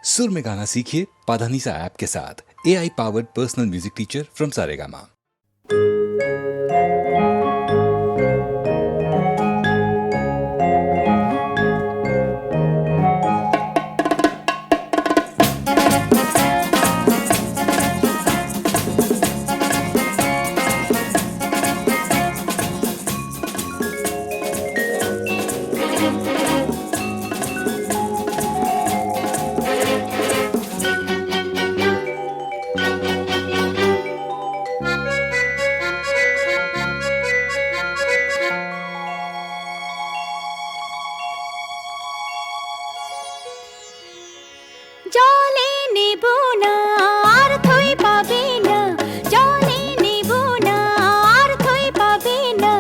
सुर में गाना सीखिए पाधानीसा ऐप के साथ। AI powered personal music teacher from Saregama. জলে নেব না আর থই পাবে না, জলে নেব না আর থই পাবে না,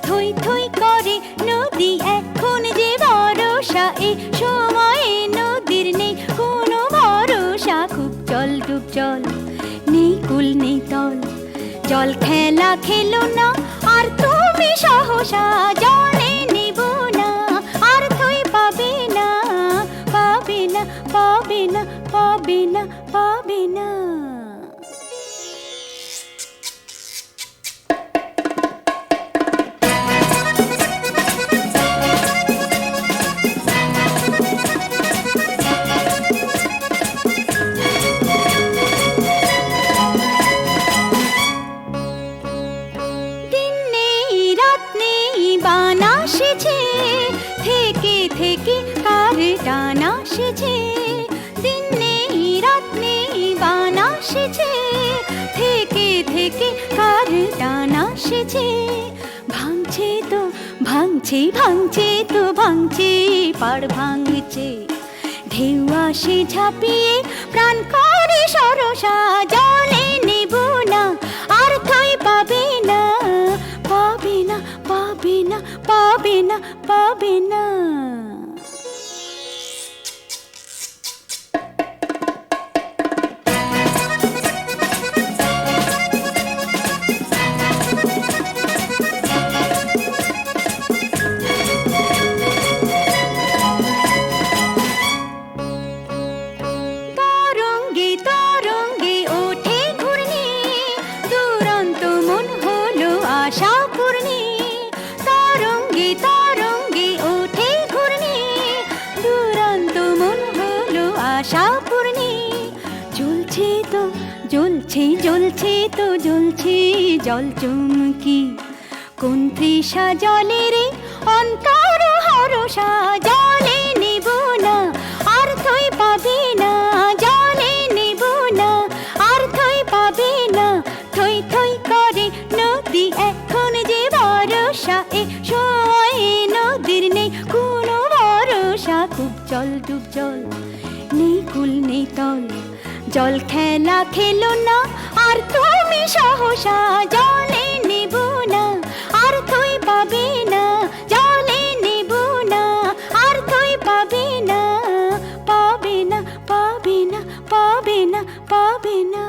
থই থই করে নদী এখন যে ভরসা, এ সময়ে নদীর নেই কোনো ভরসা। খুব জল ডুব জল, নেই কুল নেই তল, জল খেলা খেলো না আর তুমি সহসা, জলে নেব না আর থই পাবে না, পাবে না পাবে না পাবে না পাবে না। দিন নেই রাত নেই বানা সেছে, থেকে থেকে কার টানা সেছে, দিন নেই রাত নেই বানা সেছে, থেকে থেকে কার টানা সেছে। ভাঙছে তো ভাঙছে ভাঙছে তো ভাঙছে, পাড় ভাঙছে, ঢেউ আসে ঝাঁপিয়ে প্রাণ করে সরসা, জলে নেব না আর থই পাবে না, পাবে না পাবে না পাবে না পাবে না। তরঙ্গে তরঙ্গে ওঠে ঘূর্ণি, দুরন্ত মন হলো আশা পূর্ণি, তরঙ্গে তরঙ্গে ওঠে ঘূর্ণি, দুরন্ত মন হলো আশা পূর্ণি। জ্বলছে তো জ্বলছে জ্বলছে তো জ্বলছে জল চুমকি, কোন তৃষা জলের অন্তর হরসা, জলে নেব না আর থই পাবে না, জলে নেব না আর থই পাবে না, থই থই করে নদী এখন যে ভরসা, এ সময়ে নদীর নেই কোনো ভরসা। খুব জল ডুব জল, নেই কুল নেই তল, জল খেলা খেলো না আর তুমি সহসা, জলে নেব না আর থই পাবে না, জলে নেব না আর থই পাবে না, পাবে না পাবে না পাবে না পাবে না।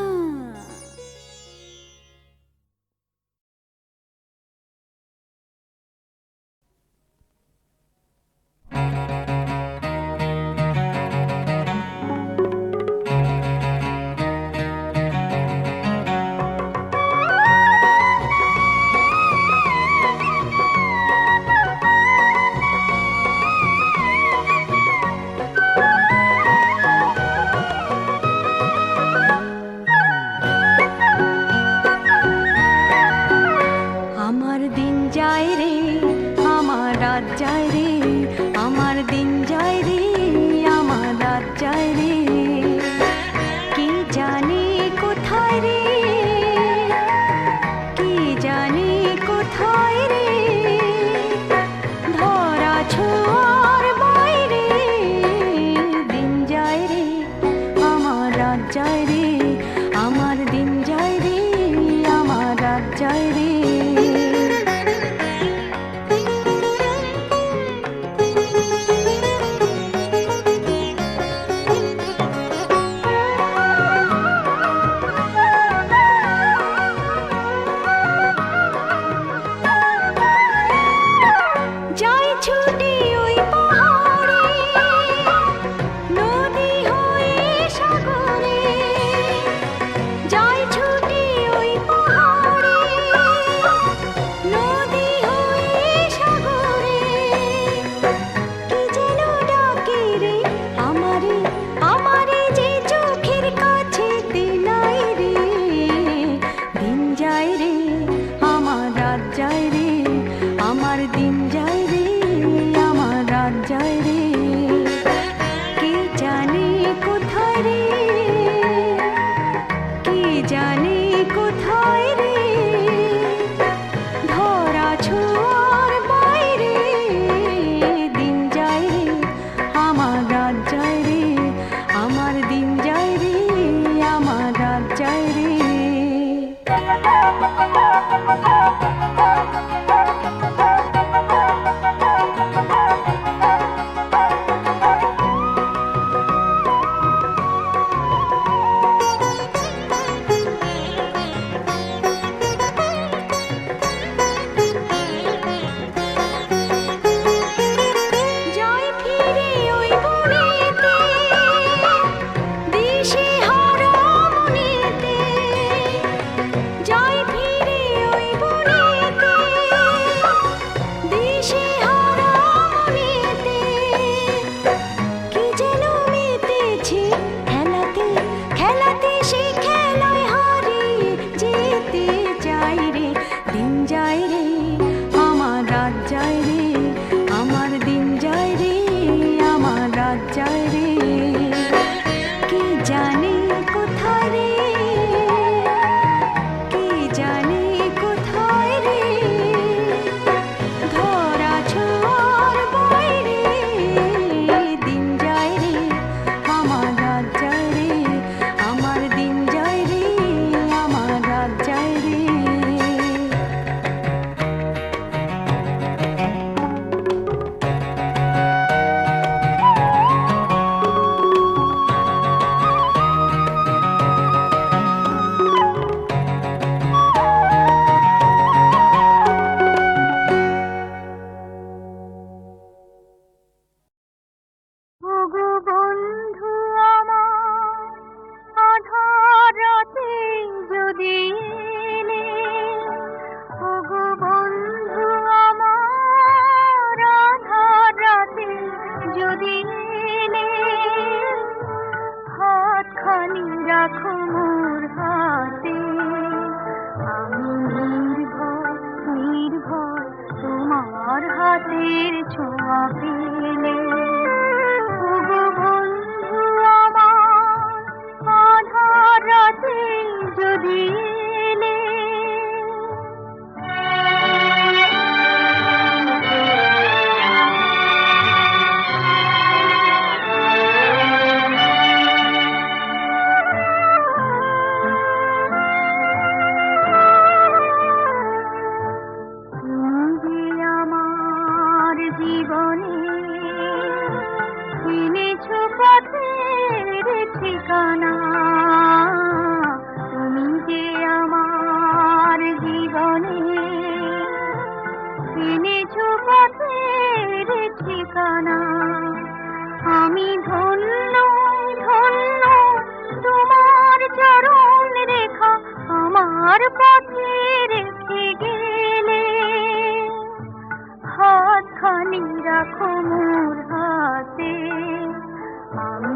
ঠিকানা, তুমি যে আমার জীবনে এনেছো পথের ঠিকানা। আমি ধন্য ধন্য তোমার চরণ রেখা আমার পথে রেখে গেলে। হাতখানি রাখো মোর হাতে, আমি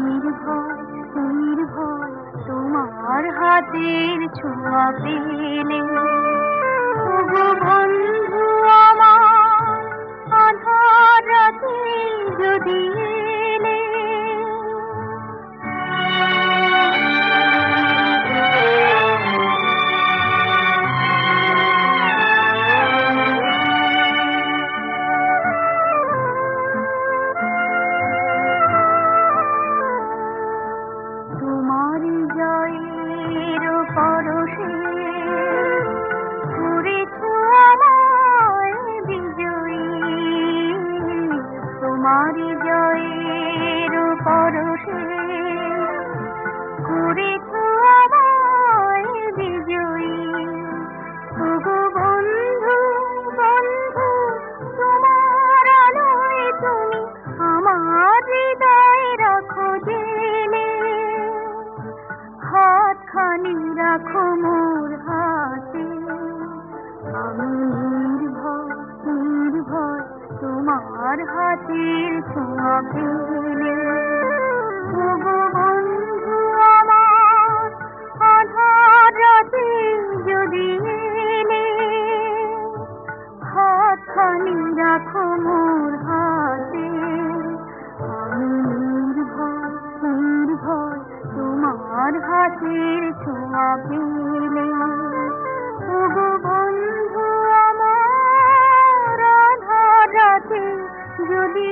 নির্ভয় নির্ভয় তোমার হাতের ছোঁয়া পেলে। ওগো বন্ধু আমার আধার রাতে যদি এলে। তোমারি জয়ের পরশে করেছো আমায় বিজয়ী। তোমারি জয়ের পরশে করেছো আমায় বিজয়ী। ওগো বন্ধু বন্ধু তোমার আলোয় তুমি আমার হৃদয় রাখো জেলে। হাতখানি রাখো মোর হাতে, আমি নির্ভয় নির্ভয় তোমার হাতের ছোঁয়া পেলে। ওগো বন্ধু আমার আধার রাতে যদি এলে। হাতখানি রাখো মোর হাতে, আমি নির্ভয় নির্ভয় তোমার হাতের ছোঁয়া পেলে। ওগো বন্ধু আমার আধার রাতে যদি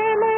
এলে।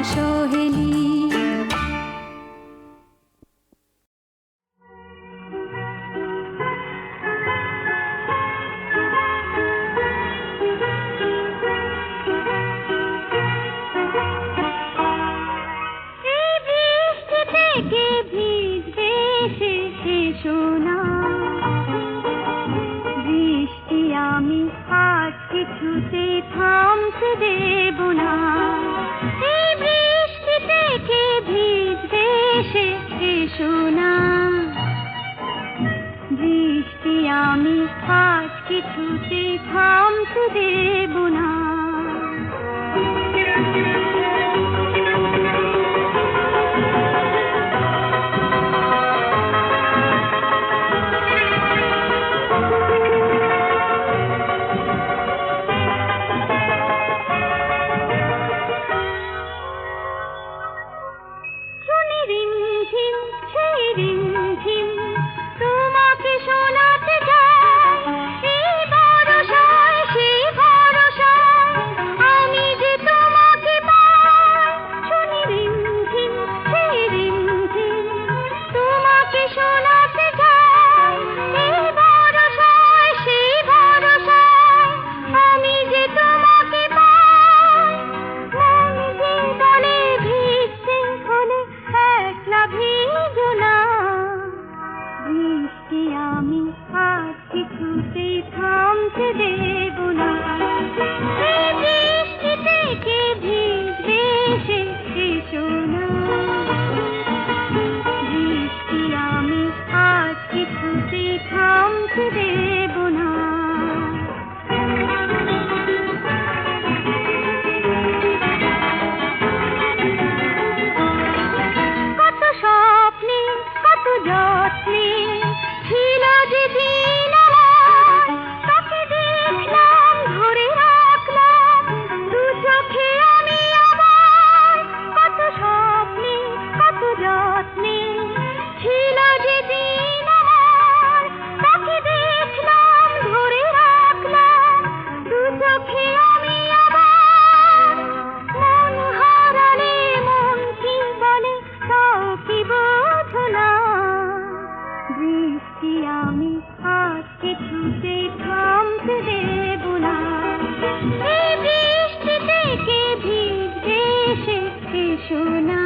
সোহেলি। এই বৃষ্টি থেকে ভিজবে এসে সোনা, বৃষ্টি আমি আর কিছুতে থামতে দেব না। এই বৃষ্টি থেকে ভিজবে এসে সোনা, বৃষ্টি আমি আর কিছুতে থামতে দেব না। তোমাকে শোনাতে চাই এই ভরসায়, সেই ভরসায় আমি যে তোমাকে পাই। শুনি রিমঝিম সেই রিমঝিম, তোমাকে শোনাতে চাই এই ভরসায়, সেই ভরসায় আমি যে তোমাকে পাই। মন যে বলে ভিজতে হলে একলা ভিজো না, বৃষ্টি আমি আর কিছুতে থামতে দেব না। এই বৃষ্টি থেকে ভিজবে এসে সোনা, বৃষ্টি আমি আর কিছুতে থামতে দেব না। কত স্বপ্নে কত যত্নে ছিল যেদিন আমার, তাকে দেখলাম ধরে রাখলাম দু চোখে আমি আবার। কত স্বপ্নে কত যত্নে ছিল যেদিন আমার, তাকে দেখলাম ধরে রাখলাম দু চোখে আমি আবার। মন হারালে মন কি বলে তাও কি বোঝো না, বৃষ্টি আমি আর কিছুতে থামতে দেব না। এই বৃষ্টি থেকে ভিজবে এসে সোনা,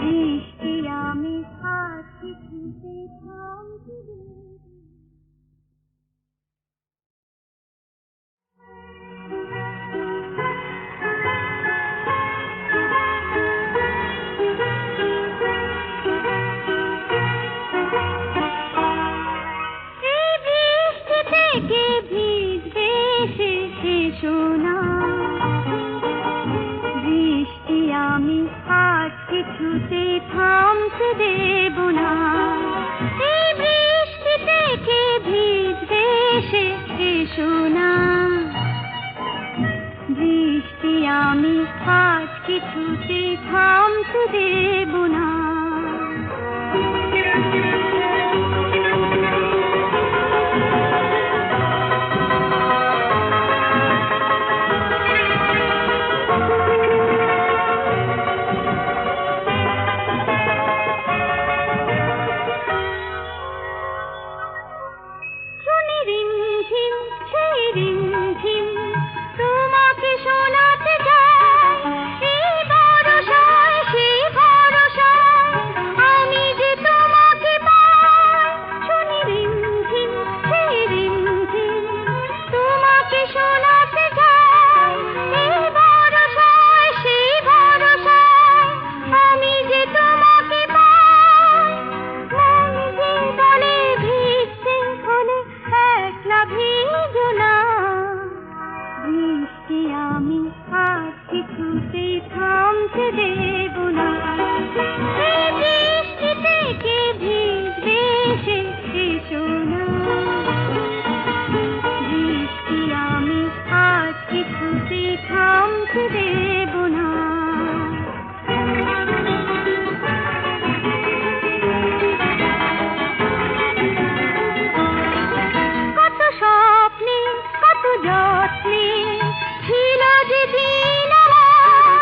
বৃষ্টি আমি আর কিছুতে থামতে দেব না। এই বৃষ্টি থেকে ভিজবে এসে সোনা, বৃষ্টি আমি আর কিছুতে থামতে দেব না। এই বৃষ্টি থেকে ভিজবে এসে সোনা, বৃষ্টি আমি আর কিছুতে থামতে দেব না। শুনি রিমঝিম সেই রিমঝিম, তোমাকে শোনাতে চাই এই ভরসায়, সেই ভরসায় আমি যে তোমাকে পাই। শুনি রিমঝিম সেই রিমঝিম, তোমাকে শোনাতে চাই এই ভরসায়, সেই ভরসায় আমি যে তোমাকে পাই। মন যে বলে ভিজতে হলে একলা ভিজো না, বৃষ্টি আমি আর কিছুতে থামতে দেব না। এই বৃষ্টি থেকে ভিজবে এসে সোনা, বৃষ্টি আমি আর কিছুতে থামতে দেব না। কত স্বপ্নে কত যত্নে ছিল যেদিন আমার,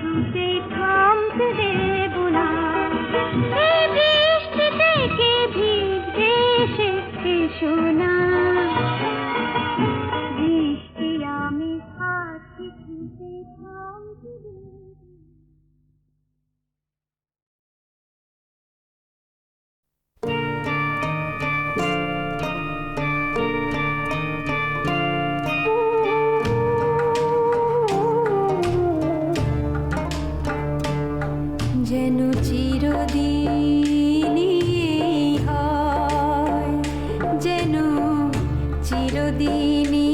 কিছুতেই থামতে দেব না। এই বৃষ্টি থেকে ভিজতে এসে এসো না। বৃষ্টি আমি আর কিছুতেই থামতে দেব না। যেন চিরদিনই হয়, যেন চিরদিনই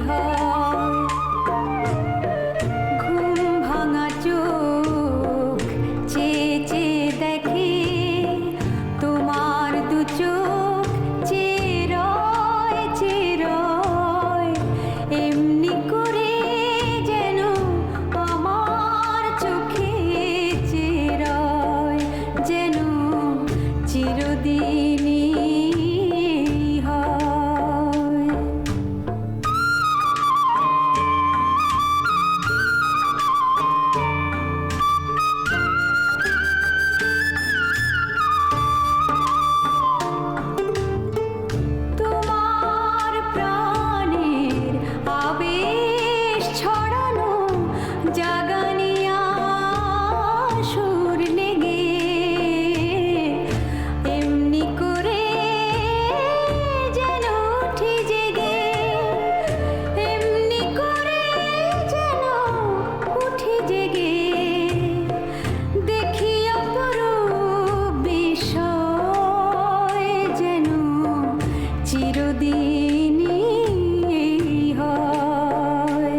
হয়। ঘুম ভাঙা চোখ চেয়ে চেয়ে দেখে তোমার দু চোখ চেরয় চেরয় এমনি করে যেন আমার চোখে চেরয়, যেন চিরদিনই হয়। তোমার প্রাণের আবেশ ছড়ানো জাগানিয়া সুর লেগে এমনি করে যেন উঠি জেগে, এমনি করে যেন উঠি জেগে দেখি অপরূপ বিষয়, যেন চিরদিনই হয়।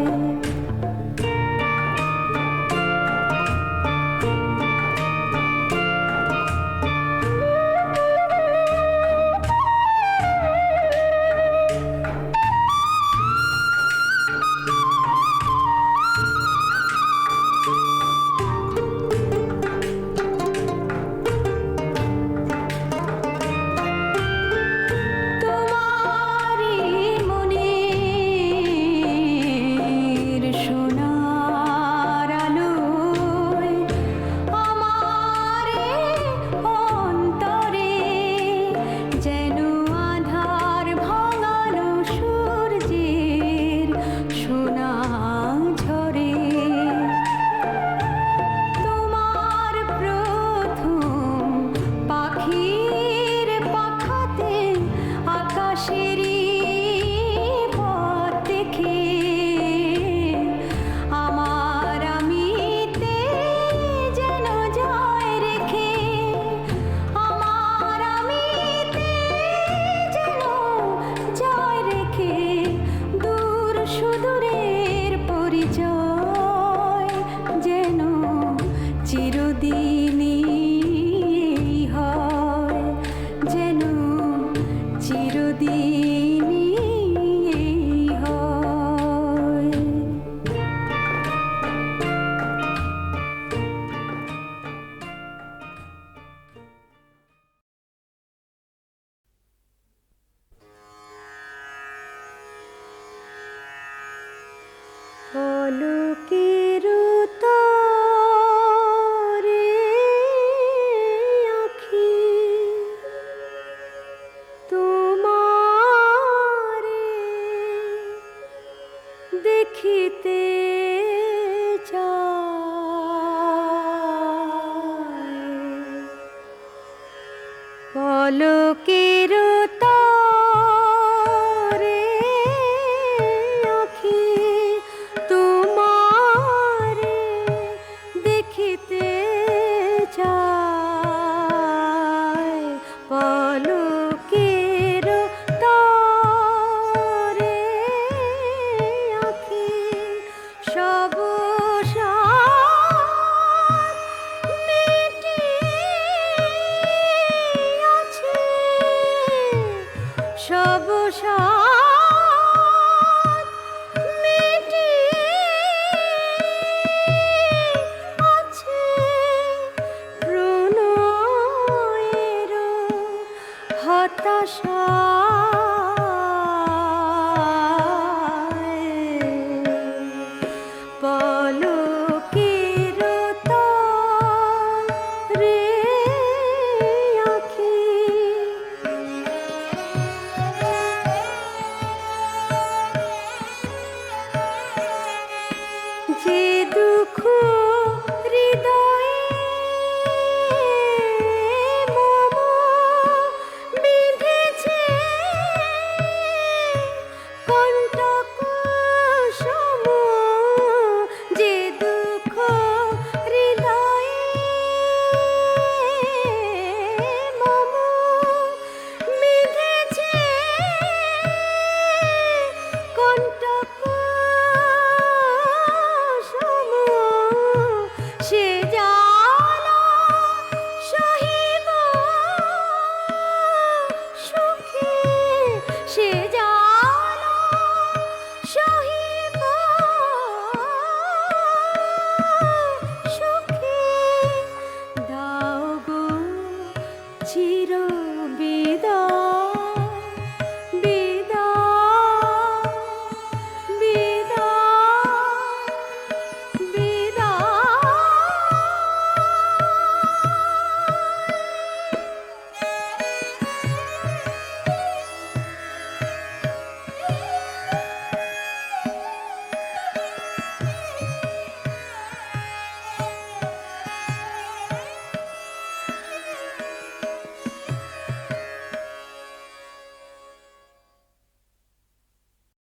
তোমারই মনের সোনার আলোয় আমারে অন্তরে যেন আধার ভাঙানো সূর্যের সোনা ঝরে। তোমার প্রথম পাখির পাখাতে আকাশেরই পথ দেখে আমার আমিতে যেন জয় রেখে, আমার আমিতে যেন জয় রেখে দূর সুদূরের পরিচয়, যেন চিরদিনই হয়, যেন চিরদিনই হয়। পলকের তরে আঁখি তোমারে দেখিতে চায়। পলকে